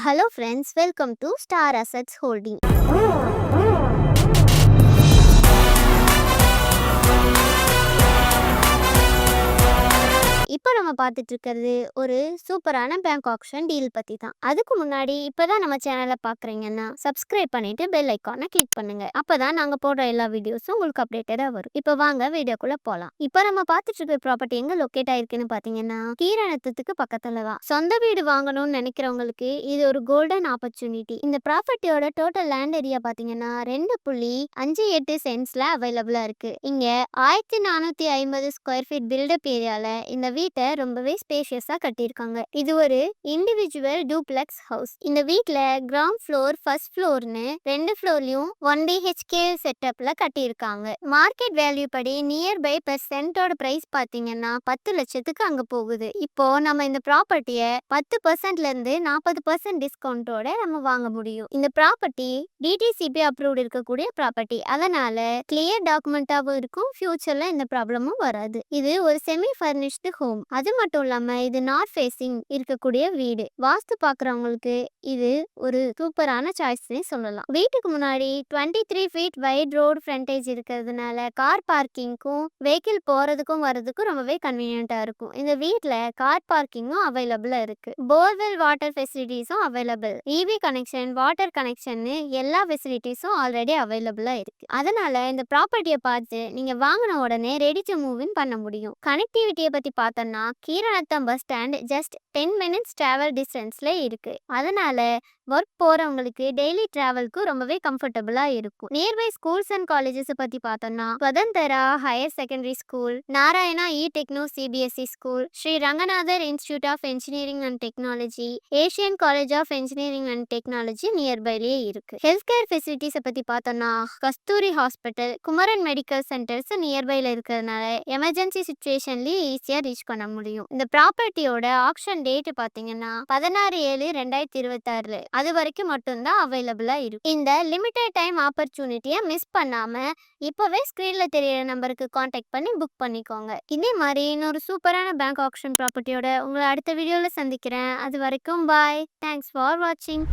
Hello friends, welcome to Star Assets Holding. இப்போ நம்ம பார்த்துட்டு இருக்கிறது ஒரு சூப்பரான பேங்க் ஆக்ஷன் டீல் பத்தி தான். அதுக்கு முன்னாடி இப்பதான் நம்ம சேனலை பார்க்குறீங்கன்னா சப்ஸ்கிரைப் பண்ணிட்டு பெல் ஐக்கானை கிளிக் பண்ணுங்க. அப்பதான் நாங்க போடுற எல்லா வீடியோஸும் உங்களுக்கு அப்டேட்டடா வரும். இப்போ வாங்க வீடியோக்குள்ள போலாம். இப்போ நம்ம பார்த்துட்டு இருக்கிற ப்ராப்பர்ட்டி எங்க லொக்கேட் ஆயிருக்குன்னு பாத்தீங்கன்னா கீரணத்துக்கு பக்கத்துல தான். சொந்த வீடு வாங்கணும்னு நினைக்கிறவங்களுக்கு இது ஒரு கோல்டன் ஆப்பர்ச்சுனிட்டி. இந்த ப்ராப்பர்ட்டியோட டோட்டல் லேண்ட் ஏரியா பாத்தீங்கன்னா 2.58 சென்ட்ஸ்ல அவைலபிளா இருக்கு. இங்க 1450 ஸ்கொயர் ஃபீட் பில்டப் ஏரியால இந்த வீட்டை ரொம்பவே ஸ்பேஷியஸா கட்டியிருக்காங்க. இது ஒரு இண்டிவிஜுவல் டூப்ளெக்ஸ் ஹவுஸ். இந்த வீட்ல கிரவுண்ட் ஃப்ளோர், ஃபர்ஸ்ட் ஃப்ளோர்னு 2 ஃப்ளோர்லயும் 1 BHK செட்டப்ல கட்டியிருக்காங்க. மார்க்கெட் வேல்யூ படி நியர்பை பெர் சென்டோட பிரைஸ் பாத்தீங்கன்னா 10 லட்சத்துக்கு அங்க போகுது. இப்போ நம்ம இந்த ப்ராப்பர்ட்டியை 10%ல இருந்து 40% டிஸ்கவுண்டோட நம்ம வாங்க முடியும். இந்த ப்ராப்பர்ட்டி DTCP அப்ரூவ்ட் இருக்கக்கூடிய ப்ராப்பர்ட்டி. அதனால கிளியர் டாக்குமெண்டாவும் இருக்கும். ஃபியூச்சர்ல இந்த ப்ராப்ளமும் வராது. இது ஒரு செமி ஃபர்னிஷ்டு ஹோம். அது மட்டும் இல்லாம இது நார்த் ஃபேசிங் இருக்கக்கூடிய வீடு. வாஸ்து பாக்குறவங்களுக்கு இது ஒரு சூப்பரான சாய்ஸ்னே சொல்லலாம். வீட்டுக்கு முன்னாடி 23 ஃபீட் வைட் ரோடு ஃப்ரண்டேஜ் இருக்கிறதுனால கார் பார்க்கிங்க்கும் வெஹிக்கிள் போறதுக்கும் வரதுக்கும் ரொம்பவே கன்வீனியன்ட்டா இருக்கும். இந்த வீட்ல கார் பார்க்கிங்கும் அவைலபிளா இருக்கு. போர்வெல் வாட்டர் ஃபெசிலிட்டிஸும் available. EB connection, water connection எல்லா ஃபெசிலிட்டிஸும் ஆல்ரெடி அவைலபிளா இருக்கு. அதனால இந்த ப்ராப்பர்ட்டியை பார்த்து நீங்க வாங்கின உடனே ரெடி டு மூவ் இன் பண்ண முடியும். கனெக்டிவிட்டியை பத்தி பார்த்தோம்னா Keeranatham bus stand just 10 minutes travel டிஸ்டன்ஸ்ல இருக்கு. அதனால ஒர்க் போறவங்களுக்கு டெய்லி டிராவலுக்கு ரொம்பவே கம்ஃபர்டபுளா இருக்கும். நியர்பை ஸ்கூல்ஸ் அண்ட் காலேஜஸ் பத்தி பார்த்தோம்னா Swathantra higher secondary school, Narayana techno CBSE school, Sri Ranganathar institute of engineering and technology, Asian college of engineering and technology நியர்பைலேயே இருக்கு. ஹெல்த் கேர் ஃபெசிலிட்டிஸை பத்தி பார்த்தோம்னா Kasthuri hospital, Kumaran medical centres நியர்பைல இருக்கிறதுனால எமர்ஜென்சி சுச்சுவேஷன்லயே ஈஸியா ரீச் பண்ண முடியும். இந்த ப்ராப்பர்ட்டியோட ஆக்ஷன் டேட் பாத்தீங்கன்னா 16/7/2026 அது வரைக்கும் மட்டும்தான் அவைலபிளா இருக்கும். இந்த லிமிடெட் டைம் ஆப்பர்ச்சுனிட்டியை மிஸ் பண்ணாம இப்பவே ஸ்கிரீன்ல தெரியற நம்பருக்கு கான்டாக்ட் பண்ணி புக் பண்ணிக்கோங்க. இதே மாதிரி இன்னொரு சூப்பரான பேங்க் ஆக்ஷன் ப்ராப்பர்ட்டியோட உங்களை அடுத்த வீடியோல சந்திக்கிறேன். அது வரைக்கும் பாய். தேங்க்ஸ் ஃபார் வாட்சிங்.